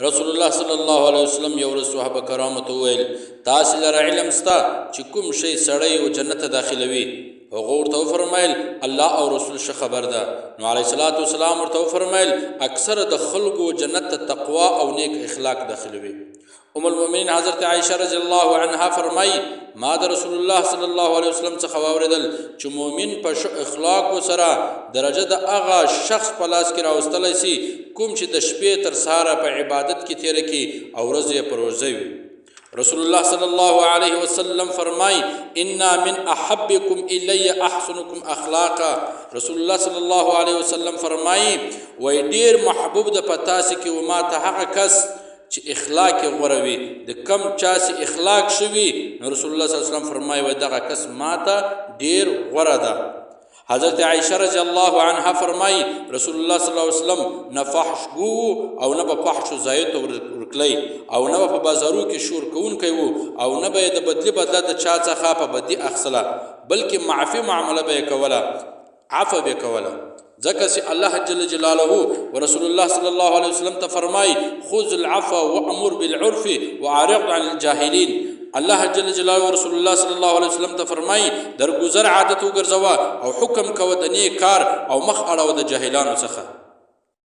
رسول الله صلی الله علیه وسلم یو ورځ صحابه کرامو ته وویل تاسې لره علم سته چې کوم شی سړی و جنت ته داخلوي؟ هغه ورته وفرمیل الله او رسول ښه خبر ده. نو علیه الصلاة والسلام ورته وفرمیل اکثره د خلکو جنت ته تقوا او نیک اخلاق داخلوي. ام المؤمنین حضرت عائشه رضی الله عنها فرمایي ما د رسول الله صلی الله علیه وسلم څخه واورېدل چې مؤمن په ښه اخلاقو سره درجه د هغه شخص په لاس کې راوستلی سي کوم چې د شپې تر سهاره په عبادت کې تېره کړي او ورځ یې په روژه وي. رسول الله صلی الله علیه وسلم فرمای انا من احبکم الی احسنکم اخلاقا. رسول الله صلی الله علیه وسلم فرمای وای ډیر محبوب د پتاس کې و ما ته هغه کس چې اخلاق یې غوره وي. د کم چا چې اخلاق شوي نو رسول الله صلی الله علیه وسلم فرمای وای دغه کس ما ته ډیر غوره ده. حضرت عائشه رضی الله عنها فرمای رسول الله صلی الله علیه وسلم نه فحش گو او نه په فحش زایت ورکلی او نه په بازارو کې شور کوونکی وو او نه به د بدلی بدله د چا څخه په بدی اخصله بلکې معافي معامله به کوله عفو به کوله. ځکه چې الله جل جلاله ورسول الله صلی الله علیه وسلم ته فرمای خذ العفو وامر بالعرف واعرض عن الجاهلین. الله جل جلاله رسول الله صلی الله علیه وسلم ته فرمای درگذر عادت وګرځوه او حکم کوه د نیک کار او مخ اړوه د جاهلانو څخه.